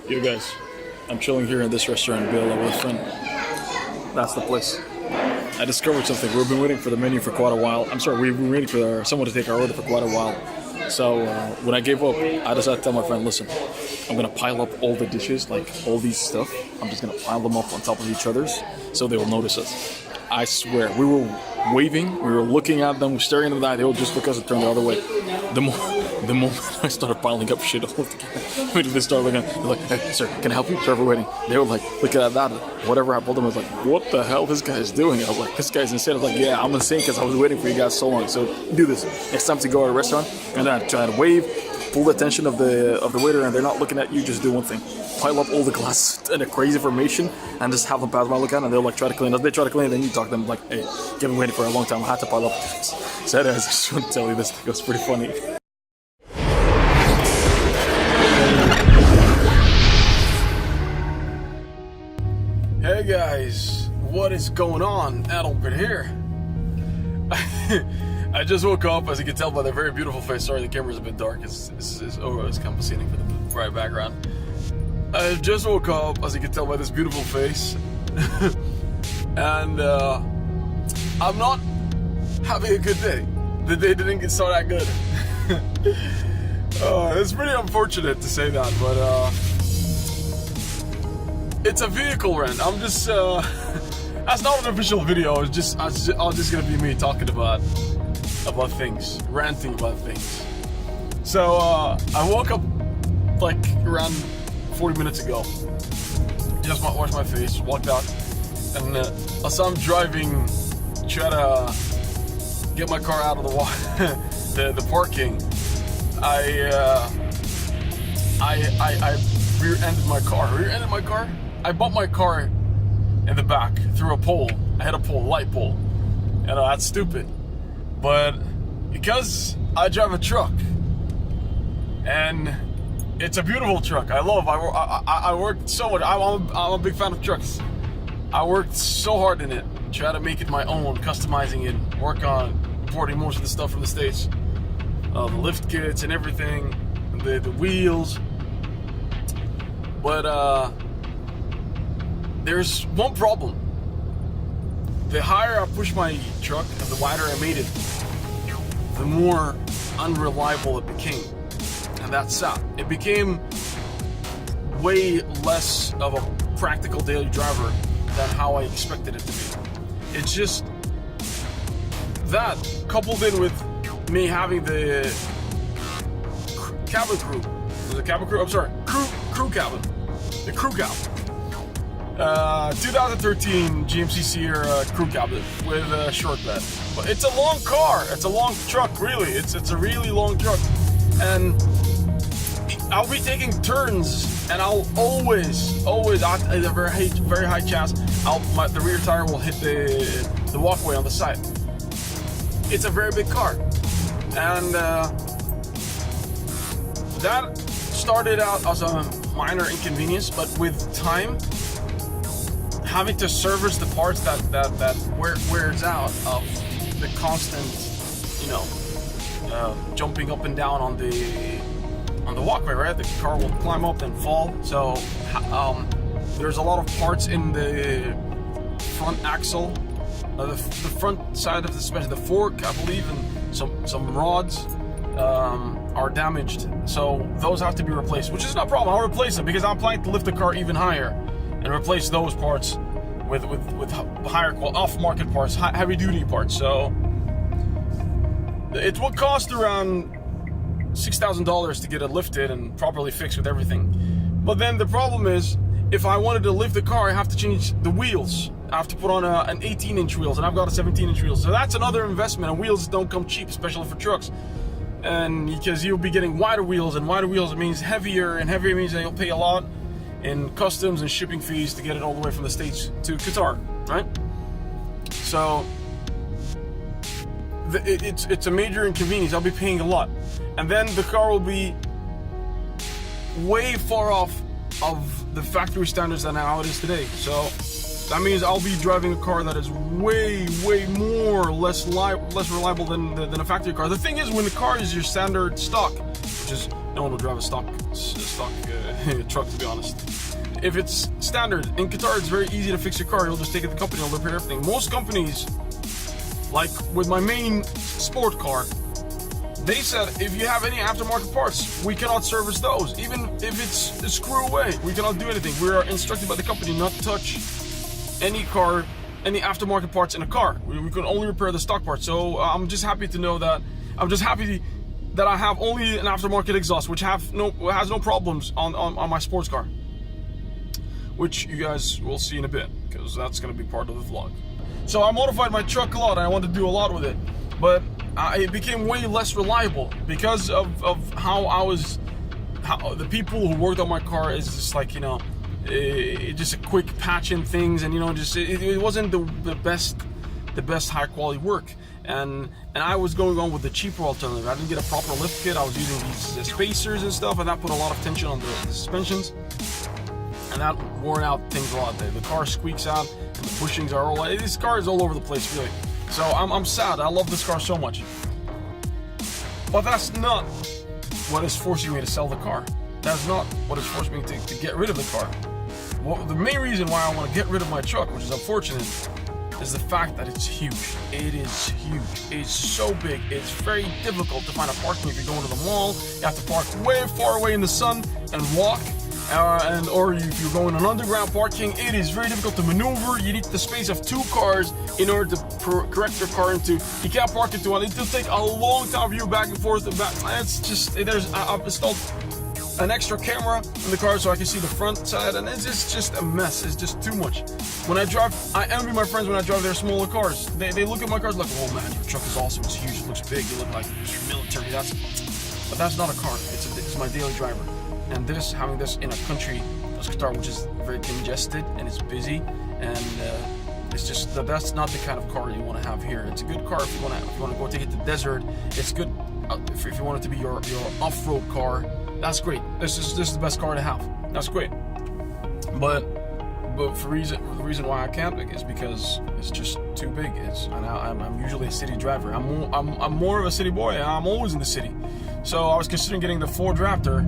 You guys, I'm chilling here in this restaurant in Bela with a friend. That's the place. I discovered something. We've been waiting for the menu for quite a while. I'm sorry, we've been waiting for someone to take our order for quite a while. So when I gave up, I decided to tell my friend, listen, I'm going to pile up all the dishes, like all these stuff. I'm just going to pile them up on top of each other's so they will notice us. I swear, we were waving, we were looking at them, staring at them, they will just look us and turn the other way. The moment I started piling up shit all together, they started looking, they're like, hey, sir, can I help you? Sir, we're waiting. They were like, looking at that, whatever I told them, I was like, what the hell this guy is doing? I was like, this guy's insane. I was like, yeah, I'm insane because I was waiting for you guys so long. So do this. Next time to go to a restaurant, and then I try to wave, pull the attention of the waiter, and they're not looking at you, just do one thing. Pile up all the glasses and a crazy formation, and just have them pass by, look at it, and they'll like try to clean it. They try to clean it, then you talk to them like, hey, you've been waiting for a long time, I had to pile up things. So anyways, I just want to tell you this, it was pretty funny. Hey guys, what is going on? Adelbert here. I just woke up, as you can tell by the very beautiful face. Sorry, the camera's a bit dark. It's compensating for the bright background. I just woke up, as you can tell by this beautiful face, and I'm not having a good day. The day didn't get so that good. It's pretty unfortunate to say that, but it's a vehicle rant. I'm just that's not an official video. It's just gonna be me talking about things, ranting about things. So I woke up like around 40 minutes ago. Just washed my face, walked out, and as I'm driving, try to get my car out of the parking, I rear-ended my car. I bumped my car in the back through a pole. I hit a pole, light pole. And that's stupid. But because I drive a truck, and it's a beautiful truck. I worked so much. I'm a big fan of trucks. I worked so hard in it, try to make it my own, customizing it, work on importing most of the stuff from the States. The lift kits and everything, the wheels. But there's one problem. The higher I push my truck and the wider I made it, the more unreliable it became. And that's sad. It became way less of a practical daily driver than how I expected it to be. It's just that, coupled in with me having the cabin crew. The cabin crew? I'm sorry, crew cabin. The crew cabin. 2013 GMC Sierra crew cabin with a short bed. But it's a long car. It's a long truck, really. It's a really long truck. And I'll be taking turns, and I'll always at a very high chance, the rear tire will hit the walkway on the side. It's a very big car, and that started out as a minor inconvenience, but with time, having to service the parts that wears out of the constant, jumping up and down on the walkway, right? The car will climb up and fall. So there's a lot of parts in the front axle, the front side of the suspension, the fork, I believe, and some rods are damaged. So those have to be replaced, which is no problem. I'll replace them because I'm planning to lift the car even higher and replace those parts with higher quality, off-market parts, heavy-duty parts. So it will cost around $6,000 to get it lifted and properly fixed with everything. But then the problem is, if I wanted to lift the car, I have to change the wheels. I have to put on an 18-inch wheels, and I've got a 17-inch wheels. So that's another investment, and wheels don't come cheap, especially for trucks. And because you'll be getting wider wheels, and wider wheels means heavier, and heavier means that you'll pay a lot in customs and shipping fees to get it all the way from the States to Qatar, right? So it's a major inconvenience. I'll be paying a lot, and then the car will be way far off of the factory standards than how it is today. So that means I'll be driving a car that is way less reliable than a factory car. The thing is, when the car is your standard stock, which is no one will drive a stock truck, to be honest. If it's standard, in Qatar it's very easy to fix your car. You'll just take it to the company, they'll repair everything. Most companies, like with my main sport car, they said if you have any aftermarket parts, we cannot service those. Even if it's a screw away, we cannot do anything. We are instructed by the company not to touch any aftermarket parts in a car. We can only repair the stock parts. So I'm just happy to know that. I'm just happy that I have only an aftermarket exhaust, which has no problems on my sports car, which you guys will see in a bit, because that's going to be part of the vlog. So I modified my truck a lot, and I wanted to do a lot with it, but it became way less reliable because of how the people who worked on my car is just like, you know, just a quick patch in things, and you know, just it wasn't the best high quality work, and I was going on with the cheaper alternative. I didn't get a proper lift kit. I was using these spacers and stuff, and that put a lot of tension on the suspensions, and that wore out things a lot. The car squeaks out, and the bushings are all. This car is all over the place, really. So I'm sad. I love this car so much, but that's not what is forcing me to sell the car. That's not what is forcing me to get rid of the car. Well, the main reason why I want to get rid of my truck, which is unfortunate, is the fact that it's huge. It is huge. It's so big. It's very difficult to find a parking if you're going to the mall. You have to park way far away in the sun and walk. Or if you're going on underground parking, it is very difficult to maneuver. You need the space of 2 cars in order to correct your car into. You can't park into one. It'll take a long time for you back and forth and back. It's just, I've installed an extra camera in the car so I can see the front side, and it's just a mess. It's just too much. When I drive, I envy my friends when I drive their smaller cars. They look at my cars like, oh man, your truck is awesome. It's huge. It looks big. You look like you're military. But that's not a car. It's my daily driver. And having this in a country as Qatar, which is very congested and it's busy, and it's just that's not the kind of car you want to have here. It's a good car if you want to go take it to the desert. It's good if you want it to be your off-road car. That's great. This is the best car to have. That's great. But the reason why I can't is because it's just too big. I'm usually a city driver. I'm more of a city boy. I'm always in the city. So I was considering getting the Ford Raptor.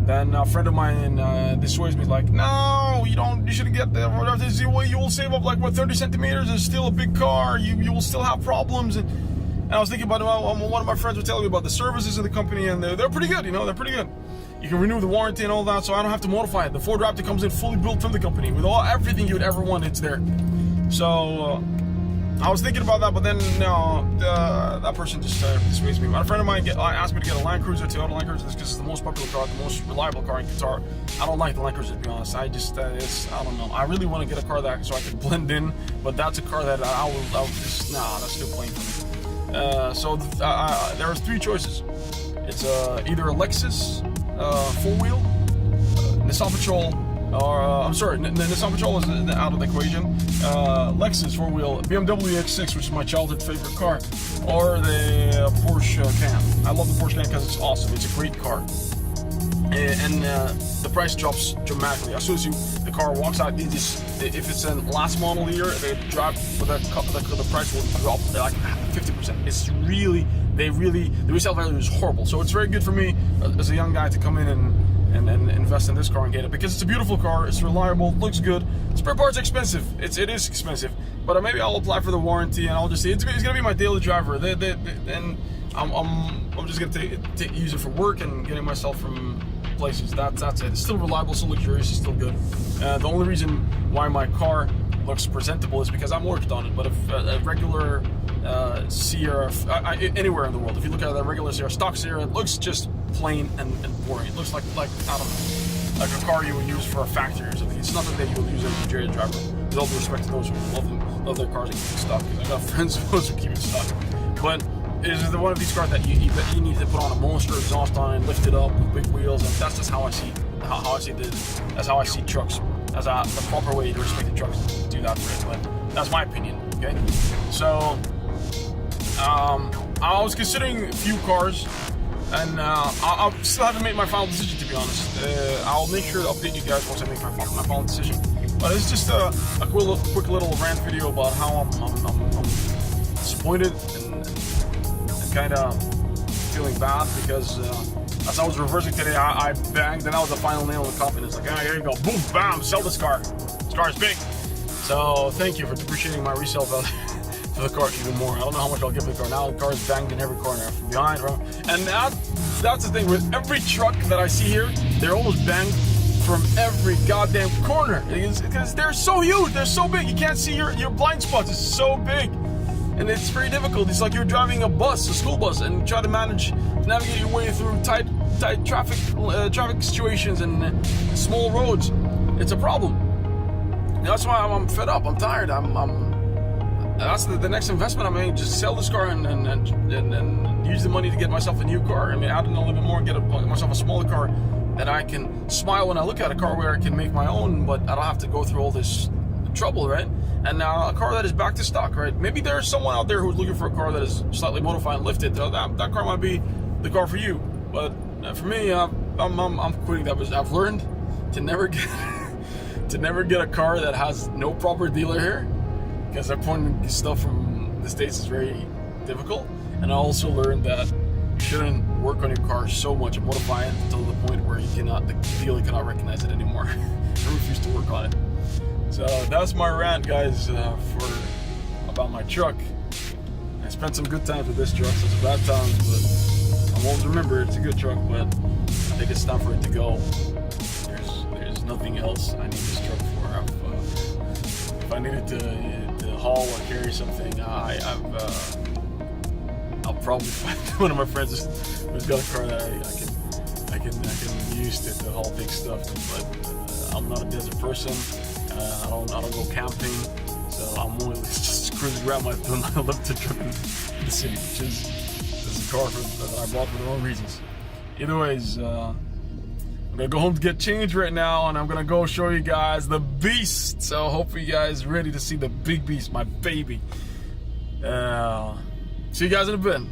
Then a friend of mine dissuades me, like, no, you shouldn't get the Ford Raptor. You will save up like 30 centimeters. It's still a big car. You will still have problems. And I was thinking about one of my friends was telling me about the services of the company, and they're pretty good. You know, they're pretty good. You can renew the warranty and all that, so I don't have to modify it. The Ford Raptor comes in fully built from the company with everything you would ever want. It's there. So I was thinking about that, but then that person just dissuades me. My friend of mine asked me to get a Land Cruiser, Toyota Land Cruiser, because it's the most popular car, the most reliable car in Qatar. I don't like the Land Cruiser, to be honest. I don't know. I really want to get a car so I can blend in, but that's a car that I will just, that's too plain for me. So there are 3 choices. It's either a Lexus 4-wheel, Nissan Patrol, or Nissan Patrol is out of the equation. Lexus 4-wheel, BMW X6, which is my childhood favorite car, or the Porsche Cayenne. I love the Porsche Cayenne because it's awesome. It's a great car, and the price drops dramatically as soon as the car walks out. If it's a last model year, the price will drop like 50%. It's really the resale value is horrible. So it's very good for me as a young guy to come in and invest in this car and get it, because it's a beautiful car, it's reliable, looks good. Spare parts are expensive. It is expensive, but maybe I'll apply for the warranty and I'll just see. It's gonna be my daily driver. And I'm just gonna use it for work and getting myself from places. That's it. It's still reliable, still luxurious, it's still good. The only reason why my car looks presentable is because I'm worked on it. But if a regular Sierra, anywhere in the world, if you look at a regular Sierra, stock Sierra, it looks just plain and boring. It looks like I don't know, like a car you would use for a factory or something. It's nothing that you would use as a daily driver. With all due respect to those who love their cars and keep it stock, because I got friends who keep it stock. But it is one of these cars that you need to put on a monster exhaust on and lift it up with big wheels, and that's just how I see that's how I see trucks. As the proper way to respect the trucks, to do that for it. But that's my opinion. Okay, so I was considering a few cars, and I still haven't made my final decision, to be honest. I'll make sure to update you guys once I make my final decision. But it's just a quick little rant video about how I'm disappointed and kind of feeling bad because as I was reversing today, I banged, and that was the final nail in the coffin. It's like, ah, here you go, boom, bam, sell this car. This car is big. So thank you for depreciating my resale value for the car even more. I don't know how much I'll give the car now. The car is banged in every corner, from behind, from, and that's the thing with every truck that I see here. They're almost banged from every goddamn corner because they're so huge, they're so big. You can't see your blind spots. It's so big, and it's very difficult. It's like you're driving a bus, a school bus, and try to navigate your way through tight traffic situations and small roads. It's a problem. That's why I'm fed up. I'm tired. That's the next investment I'm making. Just sell this car and use the money to get myself a new car. I mean, add in a little bit more and get myself a smaller car that I can smile when I look at, a car where I can make my own, but I don't have to go through all this trouble, right? And now a car that is back to stock, right? Maybe there's someone out there who's looking for a car that is slightly modified and lifted. That car might be the car for you. But for me, I'm quitting that business. I've learned to never get a car that has no proper dealer here, because importing stuff from the States is very difficult. And I also learned that you shouldn't work on your car so much and modify it until the point where the dealer cannot recognize it anymore. I refuse to work on it. So that's my rant, guys, about my truck. I spent some good times with this truck, so some bad times, but I won't remember. It's a good truck, but I think it's time for it to go. There's nothing else I need this truck for. If I needed to haul or carry something, I'll probably find one of my friends who's got a car that I can use to haul big stuff. But I'm not a desert person. I don't go camping, so I'm only just cruising around my limited truck in the city, which is a car that I bought for the wrong reasons. Either ways, I'm gonna go home to get changed right now, and I'm gonna go show you guys the beast. So hopefully you guys ready to see the big beast, my baby. See you guys in a bit.